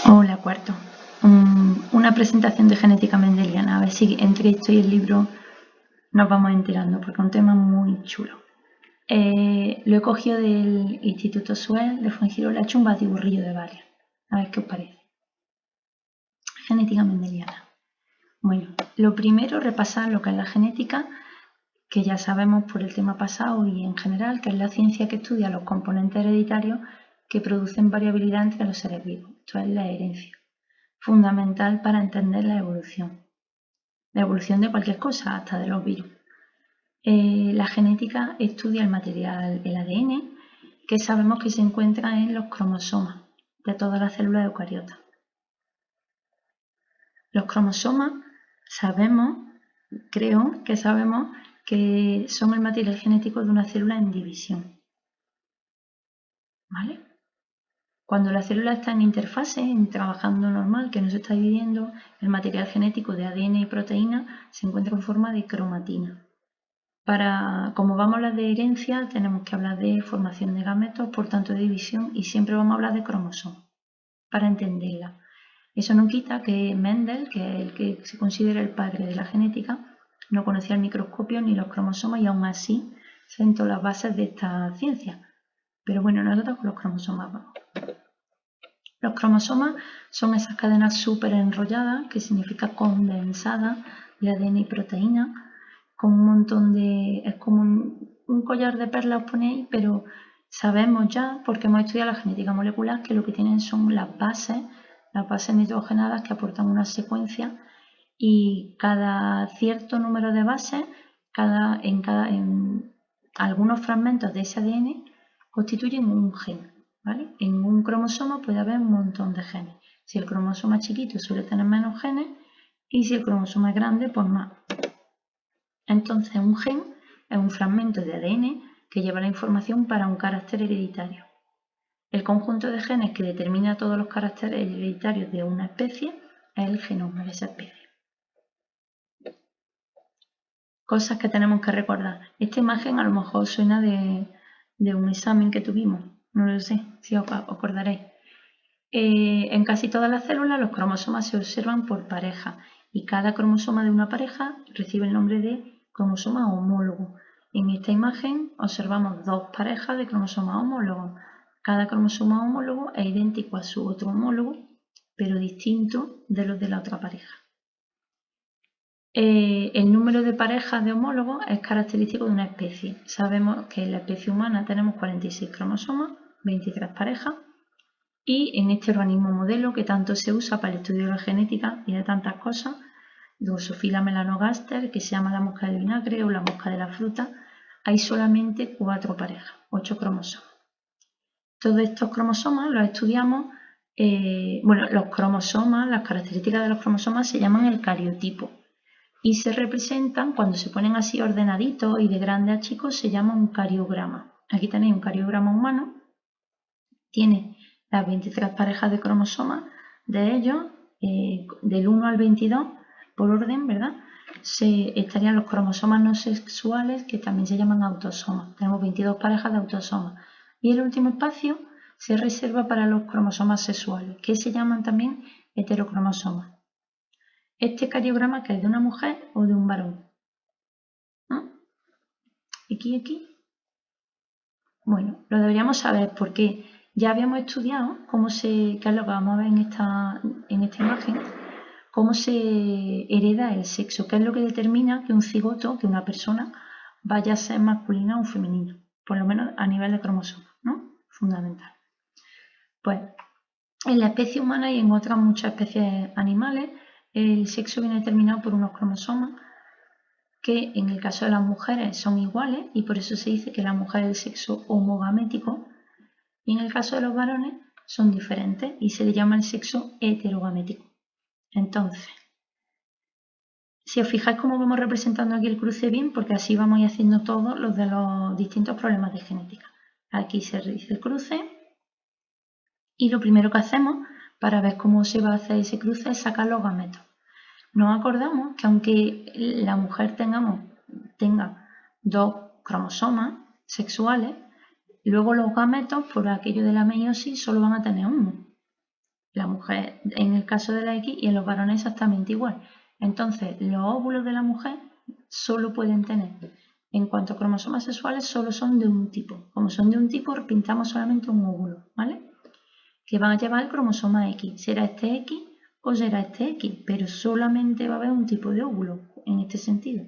Hola, cuarto. Una presentación de genética mendeliana. A ver si entre esto y el libro nos vamos enterando, porque es un tema muy chulo. Lo he cogido del Instituto Suez de Fuengirola, he hecho un batiburrillo de varias. A ver qué os parece. Genética mendeliana. Bueno, lo primero, repasar lo que es la genética, que ya sabemos por el tema pasado y en general, que es la ciencia que estudia los componentes hereditarios que producen variabilidad entre los seres vivos. Esto es la herencia. Fundamental para entender la evolución de cualquier cosa, hasta de los virus. La genética estudia el material, el ADN, que sabemos que se encuentra en los cromosomas de todas las células eucariotas. Los cromosomas creo que sabemos que son el material genético de una célula en división. ¿Vale? Cuando la célula está en interfase, trabajando normal, que no se está dividiendo, el material genético de ADN y proteína se encuentra en forma de cromatina. Como vamos a hablar de herencia, tenemos que hablar de formación de gametos, por tanto de división, y siempre vamos a hablar de cromosomas, para entenderla. Eso no quita que Mendel, que es el que se considera el padre de la genética, no conocía el microscopio ni los cromosomas y aún así sentó las bases de esta ciencia. Pero bueno, nosotros con los cromosomas vamos. Los cromosomas son esas cadenas súper enrolladas, que significa condensadas, de ADN y proteína, con un montón de... es como un collar de perlas, os ponéis, pero sabemos ya, porque hemos estudiado la genética molecular, que lo que tienen son las bases nitrogenadas que aportan una secuencia y cada cierto número de bases, en algunos fragmentos de ese ADN constituyen un gen. ¿Vale? En un cromosoma puede haber un montón de genes. Si el cromosoma es chiquito suele tener menos genes y si el cromosoma es grande, pues más. Entonces un gen es un fragmento de ADN que lleva la información para un carácter hereditario. El conjunto de genes que determina todos los caracteres hereditarios de una especie es el genoma de esa especie. Cosas que tenemos que recordar. Esta imagen a lo mejor suena de un examen que tuvimos. No lo sé, si os acordaréis. En casi todas las células los cromosomas se observan por pareja y cada cromosoma de una pareja recibe el nombre de cromosoma homólogo. En esta imagen observamos dos parejas de cromosomas homólogos. Cada cromosoma homólogo es idéntico a su otro homólogo, pero distinto de los de la otra pareja. El número de parejas de homólogos es característico de una especie. Sabemos que en la especie humana tenemos 46 cromosomas, 23 parejas, y en este organismo modelo que tanto se usa para el estudio de la genética y de tantas cosas, Drosophila melanogaster, que se llama la mosca del vinagre o la mosca de la fruta, hay solamente 4 parejas, 8 cromosomas. Todos estos cromosomas los estudiamos, los cromosomas, las características de los cromosomas se llaman el cariotipo y se representan, cuando se ponen así ordenaditos y de grande a chico, se llama un cariograma. Aquí tenéis un cariograma humano, tiene las 23 parejas de cromosomas, de ellos, del 1 al 22, por orden, ¿verdad? Estarían los cromosomas no sexuales, que también se llaman autosomas. Tenemos 22 parejas de autosomas. Y el último espacio se reserva para los cromosomas sexuales, que se llaman también heterocromosomas. Este cariograma que es de una mujer o de un varón. ¿No? Aquí. Bueno, lo deberíamos saber porque ya habíamos estudiado qué es lo que vamos a ver en esta imagen, cómo se hereda el sexo, qué es lo que determina que un cigoto, que una persona, vaya a ser masculina o femenina, por lo menos a nivel de cromosomas, ¿no? Fundamental. Pues en la especie humana y en otras muchas especies animales, el sexo viene determinado por unos cromosomas que en el caso de las mujeres son iguales y por eso se dice que la mujer es el sexo homogamético, y en el caso de los varones son diferentes y se le llama el sexo heterogamético. Entonces, si os fijáis cómo vamos representando aquí el cruce bien, porque así vamos a ir haciendo todos los de los distintos problemas de genética. Aquí se dice el cruce y lo primero que hacemos para ver cómo se va a hacer ese cruce es sacar los gametos. Nos acordamos que aunque la mujer tenga 2 cromosomas sexuales, Luego los gametos, por aquello de la meiosis, solo van a tener uno. La mujer en el caso de la X y en los varones exactamente igual. Entonces, los óvulos de la mujer solo pueden tener, en cuanto a cromosomas sexuales, solo son de un tipo. Como son de un tipo, pintamos solamente un óvulo, ¿vale? Que van a llevar el cromosoma X. ¿Será este X o será este X? Pero solamente va a haber un tipo de óvulo en este sentido.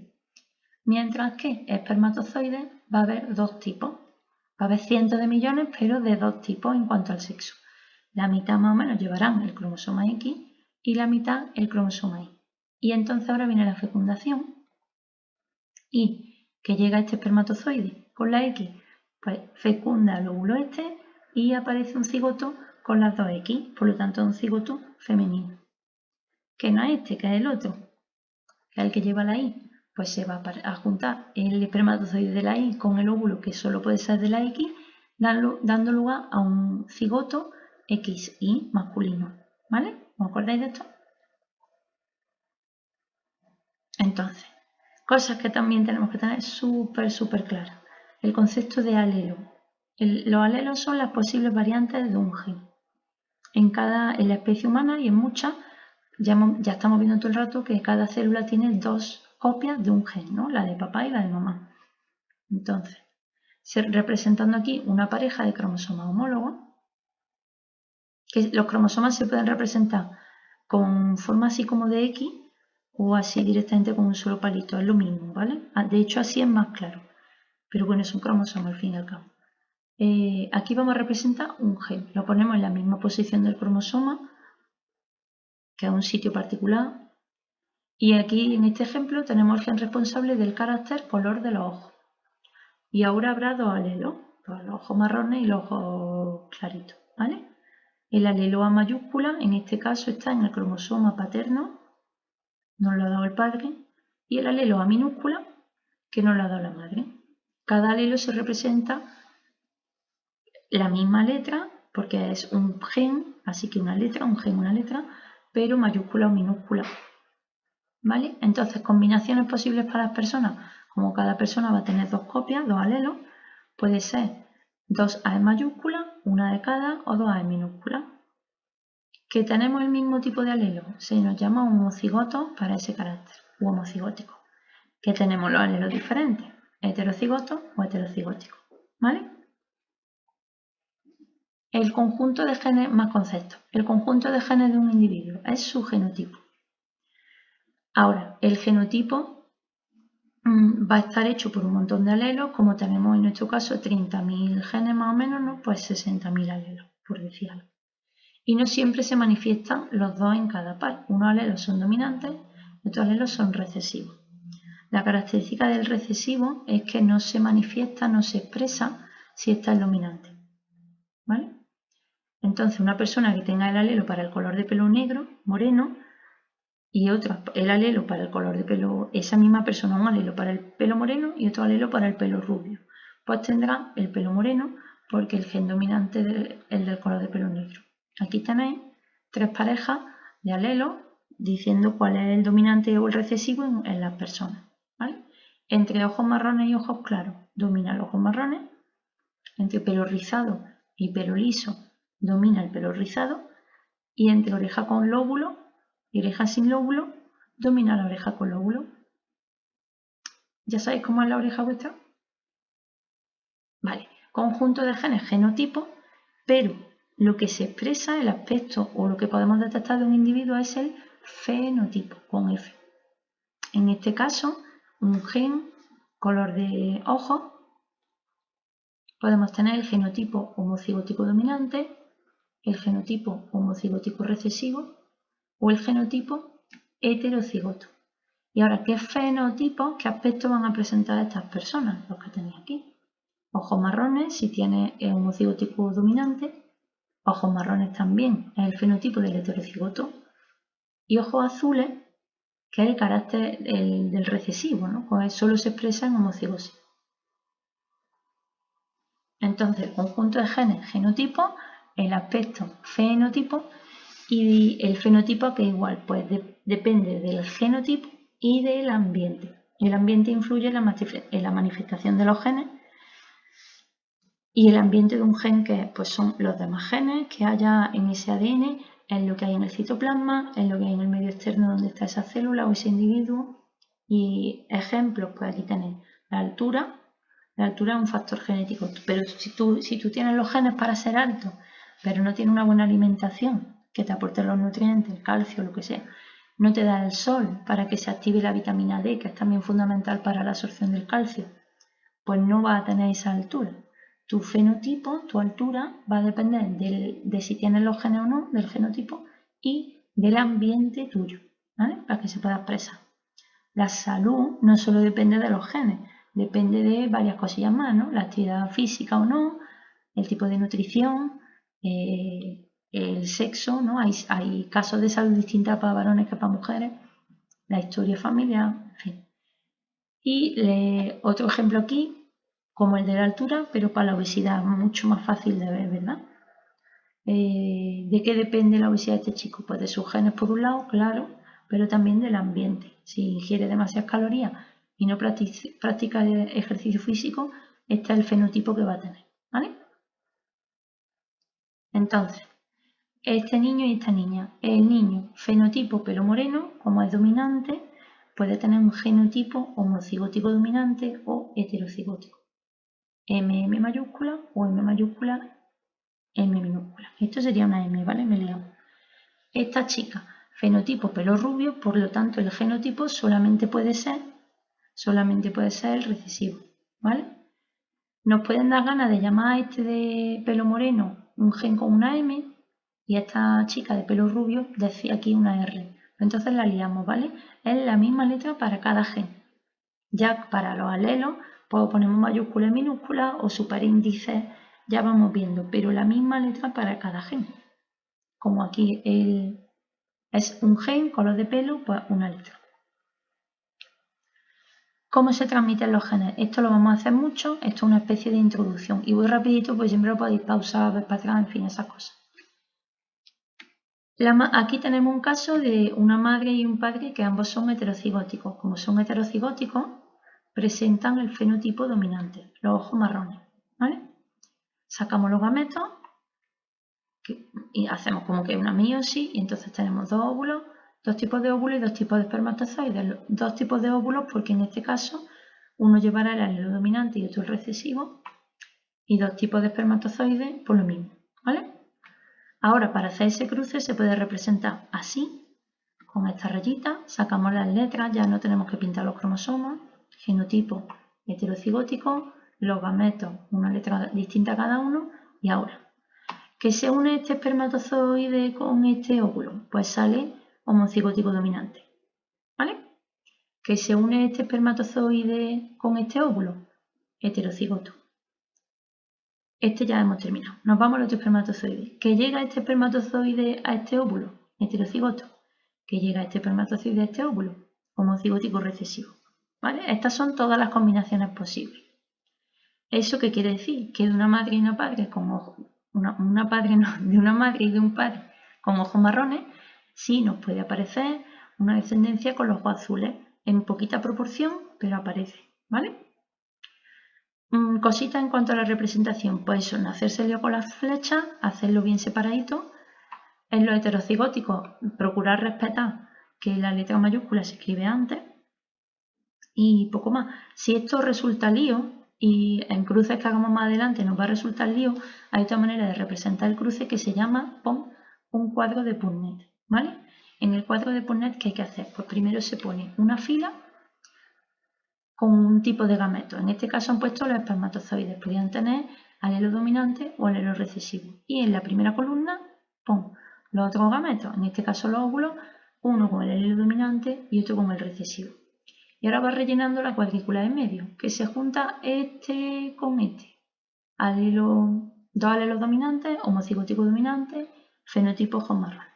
Mientras que espermatozoides va a haber dos tipos. Va a haber cientos de millones, pero de dos tipos en cuanto al sexo. La mitad más o menos llevarán el cromosoma X y la mitad el cromosoma Y. Y entonces ahora viene la fecundación. Y que llega este espermatozoide con la X, pues fecunda el óvulo este y aparece un cigoto con las dos X, por lo tanto un cigoto femenino. Que no es este, que es el otro, que es el que lleva la Y. Pues se va a juntar el espermatozoide de la Y con el óvulo que solo puede ser de la X, dando lugar a un cigoto XY masculino. ¿Vale? ¿Os acordáis de esto? Entonces, cosas que también tenemos que tener súper claras. El concepto de alelo. Los alelos son las posibles variantes de un gen. En la especie humana y en muchas, ya estamos viendo todo el rato que cada célula tiene dos copias de un gen, ¿no? La de papá y la de mamá. Entonces, representando aquí una pareja de cromosomas homólogos, que los cromosomas se pueden representar con forma así como de X o así directamente con un solo palito, es lo mismo, ¿vale? De hecho, así es más claro, pero bueno, es un cromosoma al fin y al cabo. Aquí vamos a representar un gen, lo ponemos en la misma posición del cromosoma, que es un sitio particular, y aquí en este ejemplo tenemos el gen responsable del carácter color de los ojos. Y ahora habrá dos alelos, los ojos marrones y los ojos claritos, ¿vale? El alelo A mayúscula, en este caso, está en el cromosoma paterno, nos lo ha dado el padre, y el alelo A minúscula, que nos lo ha dado la madre. Cada alelo se representa la misma letra, porque es un gen, así que una letra, un gen, una letra, pero mayúscula o minúscula. ¿Vale? Entonces, combinaciones posibles para las personas, como cada persona va a tener dos copias, dos alelos, puede ser dos A en mayúscula, una de cada, o dos A en minúscula. Que tenemos el mismo tipo de alelo, se nos llama homocigotos para ese carácter, u homocigótico. Que tenemos los alelos diferentes, heterocigotos o heterocigóticos, ¿vale? El conjunto de genes, más conceptos. El conjunto de genes de un individuo es su genotipo. Ahora, el genotipo va a estar hecho por un montón de alelos, como tenemos en nuestro caso 30.000 genes más o menos, ¿no? Pues 60.000 alelos, por decir algo. Y no siempre se manifiestan los dos en cada par. Unos alelos son dominantes y otros alelos son recesivos. La característica del recesivo es que no se manifiesta, no se expresa si está el dominante. ¿Vale? Entonces, una persona que tenga el alelo para el color de pelo negro, moreno, y otra el alelo para el color de pelo, esa misma persona un alelo para el pelo moreno y otro alelo para el pelo rubio, pues tendrá el pelo moreno porque el gen dominante es el del color de pelo negro. Aquí tenéis tres parejas de alelos diciendo cuál es el dominante o el recesivo en las personas. ¿Vale? Entre ojos marrones y ojos claros domina los ojos marrones, entre pelo rizado y pelo liso domina el pelo rizado, y entre oreja con lóbulo y oreja sin lóbulo domina la oreja con lóbulo. ¿Ya sabéis cómo es la oreja vuestra? Vale, conjunto de genes, genotipo, pero lo que se expresa, el aspecto o lo que podemos detectar de un individuo es el fenotipo, con F. En este caso, un gen, color de ojos, podemos tener el genotipo homocigótico dominante, el genotipo homocigótico recesivo o el genotipo heterocigoto. Y ahora, ¿qué fenotipos, qué aspectos van a presentar estas personas? Los que tenéis aquí. Ojos marrones, si tiene un homocigótico dominante. Ojos marrones también es el fenotipo del heterocigoto. Y ojos azules, que es el carácter del recesivo, ¿no? Pues solo se expresa en homocigosis. Entonces, el conjunto de genes, genotipo, el aspecto, fenotipo, y el fenotipo que igual, pues depende del genotipo y del ambiente. El ambiente influye en la manifestación de los genes Y el ambiente de un gen que pues son los demás genes que haya en ese ADN, es lo que hay en el citoplasma, es lo que hay en el medio externo donde está esa célula o ese individuo. Y ejemplos, pues aquí tenéis la altura. La altura es un factor genético, pero si tú tienes los genes para ser alto, pero no tienes una buena alimentación que te aporte los nutrientes, el calcio, lo que sea, no te da el sol para que se active la vitamina D, que es también fundamental para la absorción del calcio, pues no vas a tener esa altura. Tu fenotipo, tu altura, va a depender de si tienes los genes o no, del genotipo y del ambiente tuyo, ¿vale? Para que se pueda expresar. La salud no solo depende de los genes, depende de varias cosillas más, ¿no? La actividad física o no, el tipo de nutrición, el sexo, ¿no? Hay casos de salud distintas para varones que para mujeres, la historia familiar, en fin. Y otro ejemplo aquí, como el de la altura, pero para la obesidad, mucho más fácil de ver, ¿verdad? ¿De qué depende la obesidad de este chico? Pues de sus genes por un lado, claro, pero también del ambiente. Si ingiere demasiadas calorías y no practica ejercicio físico, este es el fenotipo que va a tener, ¿vale? Entonces, este niño y esta niña. El niño, fenotipo pelo moreno, como es dominante, puede tener un genotipo homocigótico dominante o heterocigótico. MM mayúscula o M mayúscula, M minúscula. Esto sería una M, ¿vale? Me liamos. Esta chica, fenotipo pelo rubio, por lo tanto el genotipo solamente puede ser el recesivo, ¿vale? Nos pueden dar ganas de llamar a este de pelo moreno un gen con una M y a esta chica de pelo rubio decir aquí una R. Entonces la liamos, ¿vale? Es la misma letra para cada gen. Ya para los alelos, pues ponemos mayúscula y minúscula o superíndices, ya vamos viendo, pero la misma letra para cada gen. Como aquí es un gen, color de pelo, pues una letra. ¿Cómo se transmiten los genes? Esto lo vamos a hacer mucho, esto es una especie de introducción. Y voy rapidito, pues siempre lo podéis pausar, ver para atrás, en fin, esas cosas. Aquí tenemos un caso de una madre y un padre que ambos son heterocigóticos. Como son heterocigóticos, presentan el fenotipo dominante, los ojos marrones, ¿vale? Sacamos los gametos y hacemos como que una meiosis y entonces tenemos dos óvulos, dos tipos de óvulos y dos tipos de espermatozoides. Dos tipos de óvulos porque en este caso uno llevará el alelo dominante y otro el recesivo y dos tipos de espermatozoides por lo mismo, ¿vale? Ahora para hacer ese cruce se puede representar así, con esta rayita, sacamos las letras, ya no tenemos que pintar los cromosomas, genotipo heterocigótico, los gametos, una letra distinta cada uno y ahora. ¿Que se une este espermatozoide con este óvulo? Pues sale homocigótico dominante, ¿vale? ¿Que se une este espermatozoide con este óvulo? Heterocigoto. Este ya hemos terminado. Nos vamos al otro espermatozoide. ¿Que llega este espermatozoide a este óvulo? Heterocigoto. ¿Que llega este espermatozoide a este óvulo? Homocigótico recesivo, ¿vale? Estas son todas las combinaciones posibles. ¿Eso qué quiere decir? Que de una madre y una padre con ojos, de una madre y de un padre con ojos marrones, sí nos puede aparecer una descendencia con los ojos azules, en poquita proporción, pero aparece, ¿vale? Cositas en cuanto a la representación, pues eso, no hacerse lío con las flechas, hacerlo bien separadito. En los heterocigóticos, procurar respetar que la letra mayúscula se escribe antes y poco más. Si esto resulta lío, y en cruces que hagamos más adelante nos va a resultar lío, hay otra manera de representar el cruce que se llama un cuadro de Punnett, ¿vale? En el cuadro de Punnett, ¿qué hay que hacer? Pues primero se pone una fila con un tipo de gameto. En este caso han puesto los espermatozoides, podrían tener alelo dominante o alelo recesivo. Y en la primera columna, los otros gametos, en este caso los óvulos, uno con el alelo dominante y otro con el recesivo. Y ahora va rellenando la cuadrícula en medio, que se junta este con este. Dos alelos dominantes, homocigótico dominante, fenotipo ojos marrones.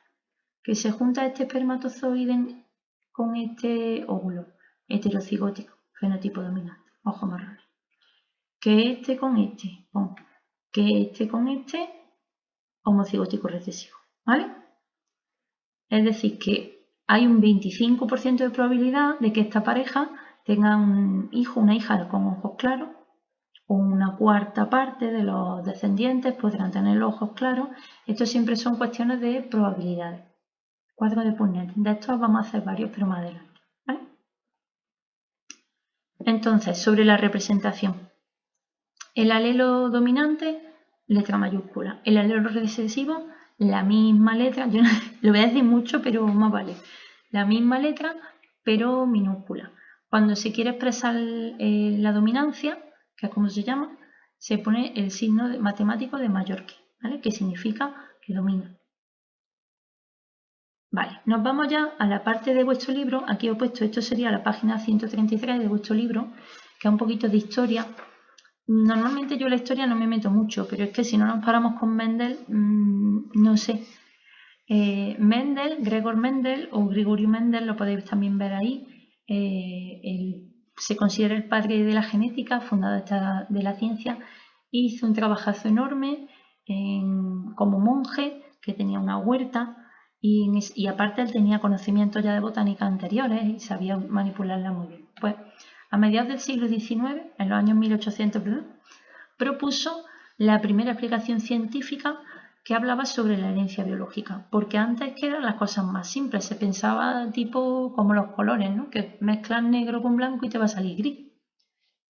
Que se junta este espermatozoide con este óvulo, heterocigótico, fenotipo dominante, ojos marrones. Que este con este, que este con este, homocigótico recesivo, ¿vale? Es decir, que hay un 25% de probabilidad de que esta pareja tenga un hijo, una hija con ojos claros, o una cuarta parte de los descendientes podrán tener los ojos claros. Esto siempre son cuestiones de probabilidades. Cuadro de Punnett. De estos vamos a hacer varios, pero más adelante, ¿vale? Entonces, sobre la representación. El alelo dominante, letra mayúscula. El alelo recesivo, la misma letra. Yo lo voy a decir mucho, pero más vale. La misma letra, pero minúscula. Cuando se quiere expresar la dominancia, que es como se llama, se pone el signo matemático de mayor que, ¿vale? Que significa que domina. Vale, nos vamos ya a la parte de vuestro libro. Aquí os he puesto, esto sería la página 133 de vuestro libro, que es un poquito de historia. Normalmente yo la historia no me meto mucho, pero es que si no nos paramos con Mendel, no sé. Mendel, Gregor Mendel o Grigoriu Mendel, lo podéis también ver ahí. Se considera el padre de la genética, fundador de la ciencia. Hizo un trabajazo enorme como monje, que tenía una huerta. Y aparte él tenía conocimientos ya de botánica anteriores y sabía manipularla muy bien. Pues a mediados del siglo XIX, en los años 1800, propuso la primera explicación científica que hablaba sobre la herencia biológica, porque antes que eran las cosas más simples, se pensaba tipo como los colores, ¿no? Que mezclas negro con blanco y te va a salir gris.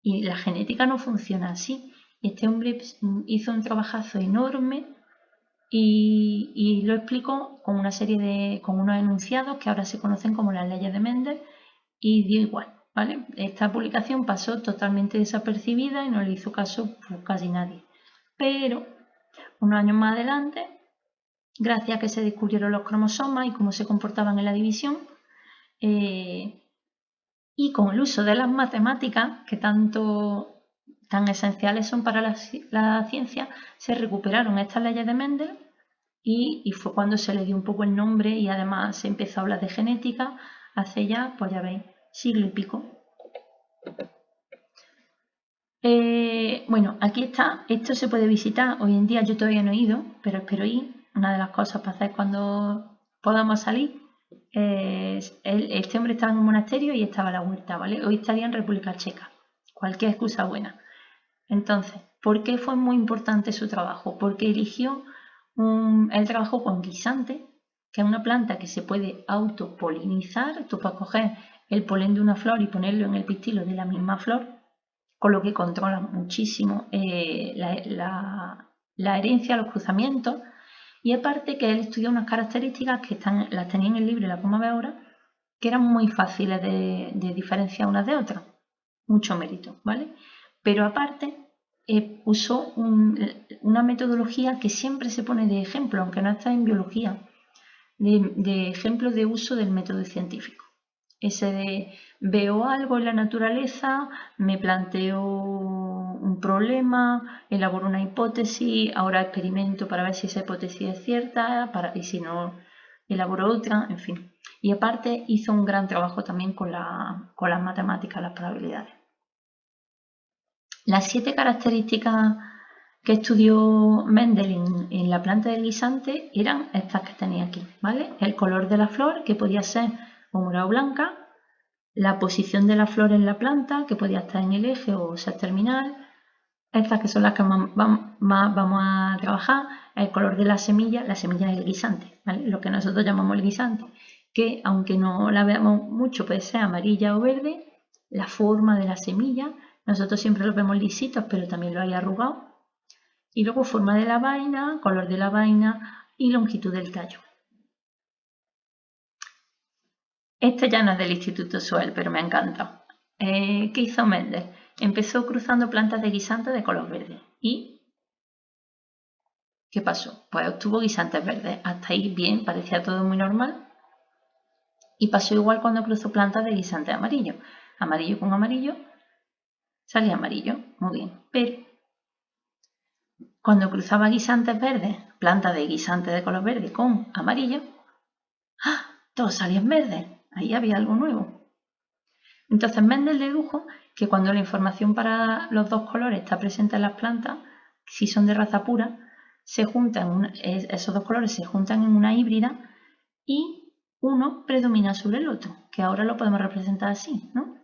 Y la genética no funciona así. Este hombre hizo un trabajazo enorme y lo explicó con una serie con unos enunciados que ahora se conocen como las leyes de Mendel y dio igual, ¿vale? Esta publicación pasó totalmente desapercibida y no le hizo caso pues, casi nadie. Pero unos años más adelante, gracias a que se descubrieron los cromosomas y cómo se comportaban en la división, y con el uso de las matemáticas, que tan esenciales son para la ciencia, se recuperaron estas leyes de Mendel y fue cuando se le dio un poco el nombre y además se empezó a hablar de genética hace ya, pues ya veis, siglo y pico. Bueno, aquí está, esto se puede visitar, hoy en día yo todavía no he ido, pero espero ir. Una de las cosas para hacer cuando podamos salir, este hombre estaba en un monasterio y estaba en la huerta, ¿vale? Hoy estaría en República Checa, cualquier excusa buena. Entonces, ¿por qué fue muy importante su trabajo? Porque eligió, él trabajó con guisante, que es una planta que se puede autopolinizar. Tú puedes coger el polen de una flor y ponerlo en el pistilo de la misma flor, con lo que controla muchísimo la herencia, los cruzamientos. Y aparte que él estudió unas características que las tenía en el libro y las vamos a ver ahora, que eran muy fáciles de diferenciar unas de otras. Mucho mérito, ¿vale? Pero aparte usó una metodología que siempre se pone de ejemplo, aunque no está en biología, de ejemplo de uso del método científico. Ese de veo algo en la naturaleza, me planteo un problema, elaboro una hipótesis, ahora experimento para ver si esa hipótesis es cierta y si no, elaboro otra, en fin. Y aparte hizo un gran trabajo también con las matemáticas, las probabilidades. Las 7 características que estudió Mendel en la planta del guisante eran estas que tenía aquí, ¿vale? El color de la flor, que podía ser o morada o blanca, la posición de la flor en la planta, que podía estar en el eje o ser terminal, estas que son las que más vamos a trabajar, el color de la semilla es el guisante, ¿vale? Lo que nosotros llamamos el guisante, que aunque no la veamos mucho, puede ser amarilla o verde, la forma de la semilla, nosotros siempre lo vemos lisitos, pero también lo hay arrugado, y luego forma de la vaina, color de la vaina y longitud del tallo. Este ya no es del Instituto Suel, pero me encanta. ¿Qué hizo Mendel? Empezó cruzando plantas de guisante de color verde. ¿Y qué pasó? Pues obtuvo guisantes verdes. Hasta ahí bien, parecía todo muy normal. Y pasó igual cuando cruzó plantas de guisantes amarillo. Amarillo con amarillo, salía amarillo. Muy bien. Pero cuando cruzaba guisantes verdes, plantas de guisantes de color verde con amarillo, ¡ah! Todos salían verdes. Ahí había algo nuevo. Entonces Mendel dedujo que cuando la información para los dos colores está presente en las plantas, si son de raza pura, esos dos colores se juntan en una híbrida y uno predomina sobre el otro, que ahora lo podemos representar así, ¿no?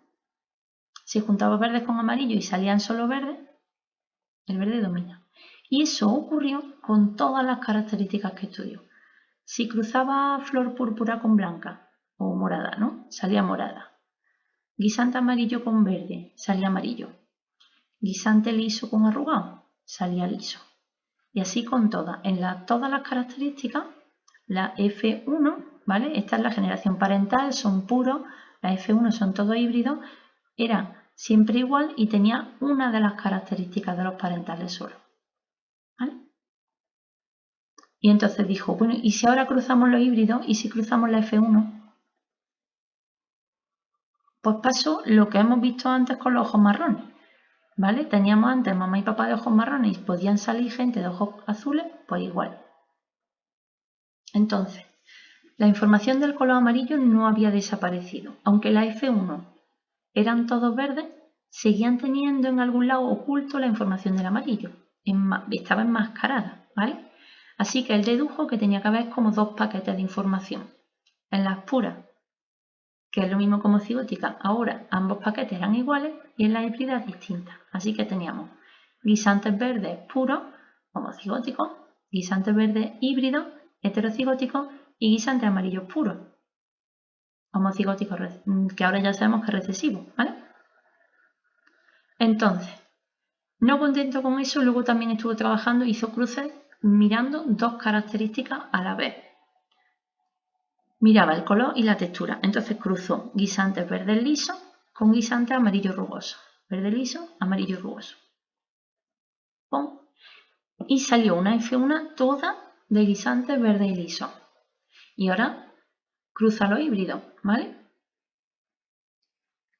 Si juntaba verdes con amarillo y salían solo verdes, El verde domina. Y eso ocurrió con todas las características que estudió. Si cruzaba flor púrpura con blanca o morada, ¿no? Salía morada. Guisante amarillo con verde, salía amarillo. Guisante liso con arrugado, salía liso. Y así con todas. En todas las características, la F1, ¿vale? Esta es la generación parental, son puros. La F1 son todos híbridos. Era siempre igual y tenía una de las características de los parentales solo. ¿Vale? Y entonces dijo, bueno, ¿y si ahora cruzamos los híbridos y si cruzamos la F1? Pues pasó lo que hemos visto antes con los ojos marrones, ¿vale? Teníamos antes mamá y papá de ojos marrones y podían salir gente de ojos azules, pues igual. Entonces, la información del color amarillo no había desaparecido. Aunque la F1 eran todos verdes, seguían teniendo en algún lado oculto la información del amarillo. Estaba enmascarada, ¿vale? Así que él dedujo que tenía que haber como dos paquetes de información. En las puras, que es lo mismo como cigótica, ahora ambos paquetes eran iguales y en las híbridas distintas. Así que teníamos guisantes verdes puros, homocigóticos, guisantes verdes híbridos, heterocigóticos y guisantes amarillos puros, homocigóticos, que ahora ya sabemos que es recesivo, ¿vale? Entonces, no contento con eso, luego también estuvo trabajando, hizo cruces mirando dos características a la vez. Miraba el color y la textura. Entonces cruzó guisantes verdes lisos con guisantes amarillo rugoso. Verde liso, amarillo rugoso. ¡Pum! Y salió una F1 toda de guisantes verde y liso. Y ahora cruza los híbridos, ¿vale?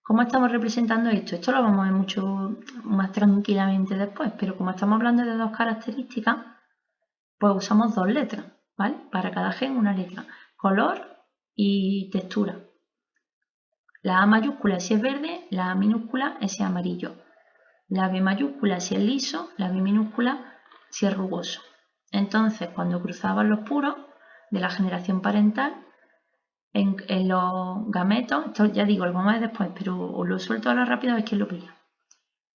¿Cómo estamos representando esto? Esto lo vamos a ver mucho más tranquilamente después, pero como estamos hablando de dos características, pues usamos dos letras, ¿vale? Para cada gen una letra. Color y textura. La A mayúscula si es verde, la A minúscula es si es amarillo. La B mayúscula si es liso, la B minúscula si es rugoso. Entonces, cuando cruzaban los puros de la generación parental, en los gametos, esto ya digo, lo vamos a ver después, pero os lo suelto ahora rápido a ver quién lo pilla.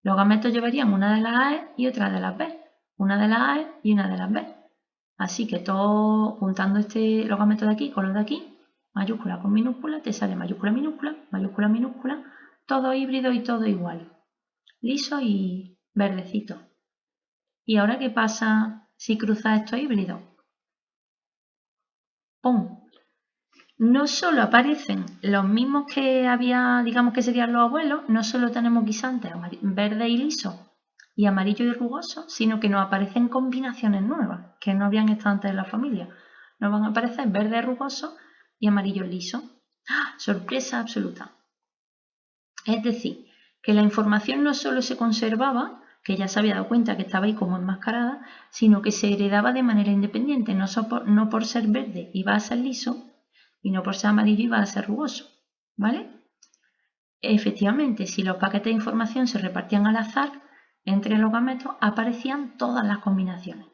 Los gametos llevarían una de las A y otra de las B. Una de las A y una de las B. Así que todo, juntando los gametos de aquí con los de aquí, mayúscula con minúscula, te sale mayúscula, minúscula, todo híbrido y todo igual. Liso y verdecito. ¿Y ahora qué pasa si cruzas estos híbridos? ¡Pum! No solo aparecen los mismos que había, digamos que serían los abuelos, no solo tenemos guisantes verde y liso y amarillo y rugoso, sino que nos aparecen combinaciones nuevas que no habían estado antes en la familia. Nos van a aparecer verde rugoso y amarillo liso. ¡Ah! Sorpresa absoluta. Es decir, que la información no solo se conservaba, que ya se había dado cuenta que estaba ahí como enmascarada, sino que se heredaba de manera independiente, no por ser verde iba a ser liso y no por ser amarillo iba a ser rugoso, ¿vale? Efectivamente, si los paquetes de información se repartían al azar entre los gametos, aparecían todas las combinaciones.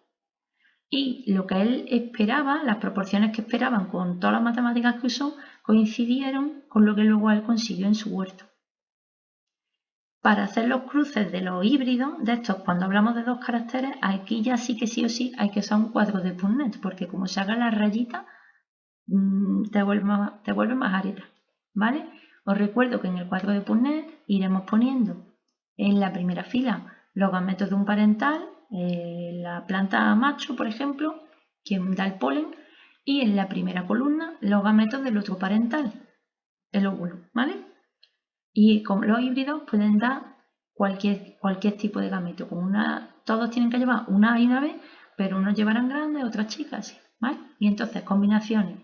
Y lo que él esperaba, las proporciones que esperaban con todas las matemáticas que usó, coincidieron con lo que luego él consiguió en su huerto. Para hacer los cruces de los híbridos, de estos, cuando hablamos de dos caracteres, aquí ya sí o sí hay que usar un cuadro de Punnett, porque como se haga la rayita, te vuelve más areta, ¿vale? Os recuerdo que en el cuadro de Punnett iremos poniendo en la primera fila los gametos de un parental, la planta macho, por ejemplo, que da el polen, y en la primera columna los gametos del otro parental, el óvulo, ¿vale? Y con los híbridos pueden dar cualquier tipo de gameto. Todos tienen que llevar una A y una B, pero unos llevarán grandes, otras chicas, ¿vale? Y entonces combinaciones.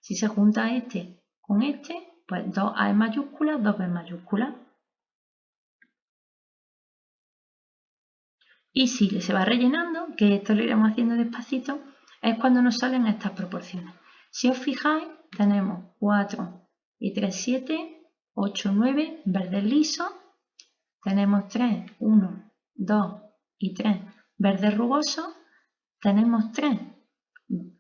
Si se junta este con este, pues dos A mayúsculas, dos B mayúsculas. Y si se va rellenando, que esto lo iremos haciendo despacito, es cuando nos salen estas proporciones. Si os fijáis, tenemos 4 y 3, 7, 8, 9, verdes lisos. Tenemos 3, 1, 2 y 3 verdes rugosos. Tenemos 3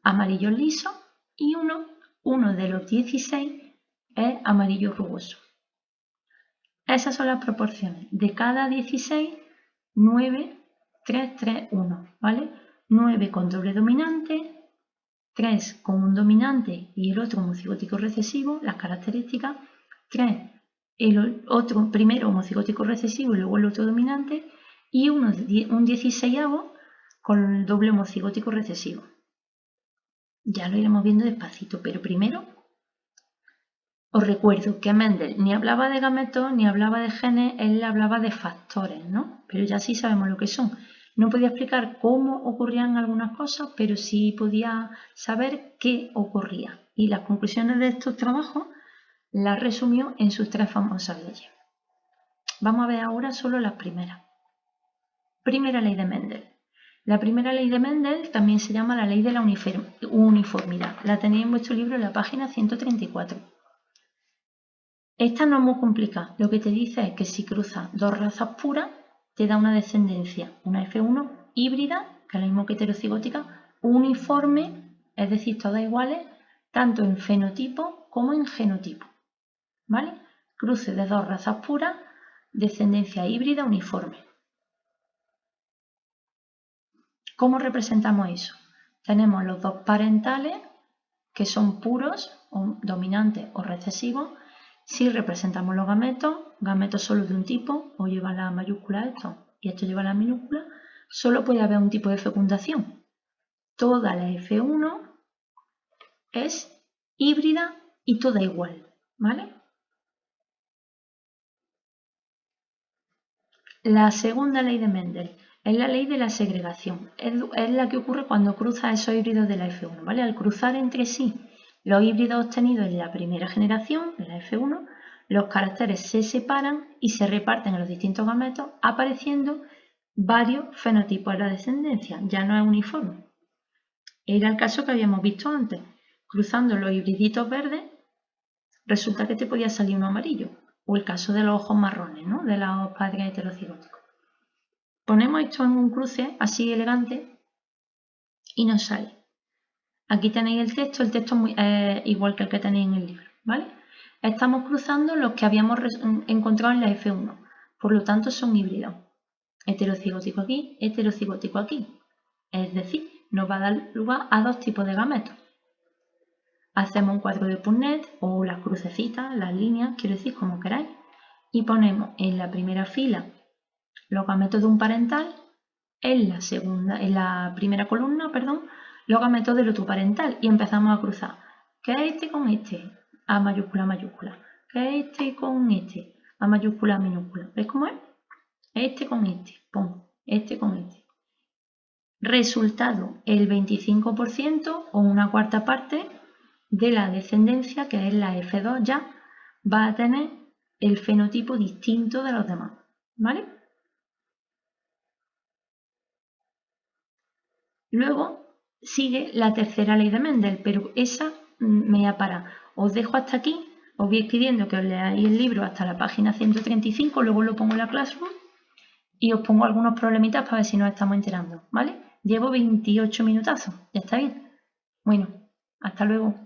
amarillos lisos y uno de los 16 es amarillo rugoso. Esas son las proporciones. De cada 16, 9 3, 3, 1, ¿vale? 9 con doble dominante, 3 con un dominante y el otro homocigótico recesivo, las características, 3 el otro primero homocigótico recesivo y luego el otro dominante, y un 16avo con el doble homocigótico recesivo. Ya lo iremos viendo despacito, pero primero os recuerdo que Mendel ni hablaba de gametos ni hablaba de genes, él hablaba de factores, ¿no? Pero ya sí sabemos lo que son. No podía explicar cómo ocurrían algunas cosas, pero sí podía saber qué ocurría. Y las conclusiones de estos trabajos las resumió en sus 3 famosas leyes. Vamos a ver ahora solo las primeras. Primera ley de Mendel. La primera ley de Mendel también se llama la ley de la uniformidad. La tenéis en vuestro libro en la página 134. Esta no es muy complicada. Lo que te dice es que si cruzas dos razas puras, te da una descendencia, una F1 híbrida, que es lo mismo que heterocigótica, uniforme, es decir, todas iguales, tanto en fenotipo como en genotipo. ¿Vale? Cruce de dos razas puras, descendencia híbrida uniforme. ¿Cómo representamos eso? Tenemos los dos parentales, que son puros, o dominantes o recesivos. Si representamos los gametos solo de un tipo, o llevan la mayúscula esto y esto lleva la minúscula, solo puede haber un tipo de fecundación. Toda la F1 es híbrida y toda igual, ¿vale? La segunda ley de Mendel es la ley de la segregación. Es la que ocurre cuando cruza esos híbridos de la F1, ¿vale? Al cruzar entre sí los híbridos obtenidos en la primera generación, en la F1, los caracteres se separan y se reparten en los distintos gametos, apareciendo varios fenotipos en la descendencia. Ya no es uniforme. Era el caso que habíamos visto antes. Cruzando los hibriditos verdes, resulta que te podía salir uno amarillo. O el caso de los ojos marrones, ¿no? De los padres heterocigóticos. Ponemos esto en un cruce así elegante y nos sale. Aquí tenéis el texto es muy, igual que el que tenéis en el libro, ¿vale? Estamos cruzando los que habíamos encontrado en la F1, por lo tanto son híbridos. Heterocigótico aquí, heterocigótico aquí. Es decir, nos va a dar lugar a dos tipos de gametos. Hacemos un cuadro de Punnett o las crucecitas, las líneas, quiero decir, como queráis, y ponemos en la primera fila los gametos de un parental, en la primera columna, los gametos del otro parental y empezamos a cruzar. ¿Qué es este con este? A mayúscula, mayúscula. ¿Qué es este con este? A mayúscula, minúscula. ¿Ves cómo es? Este con este. Pum. Este con este. Resultado, el 25% o una cuarta parte de la descendencia, que es la F2 ya, va a tener el fenotipo distinto de los demás. ¿Vale? Luego sigue la tercera ley de Mendel, pero esa me ha parado. Os dejo hasta aquí, os voy pidiendo que os leáis el libro hasta la página 135, luego lo pongo en la Classroom y os pongo algunos problemitas para ver si nos estamos enterando, ¿vale? Llevo 28 minutazos, ya está bien. Bueno, hasta luego.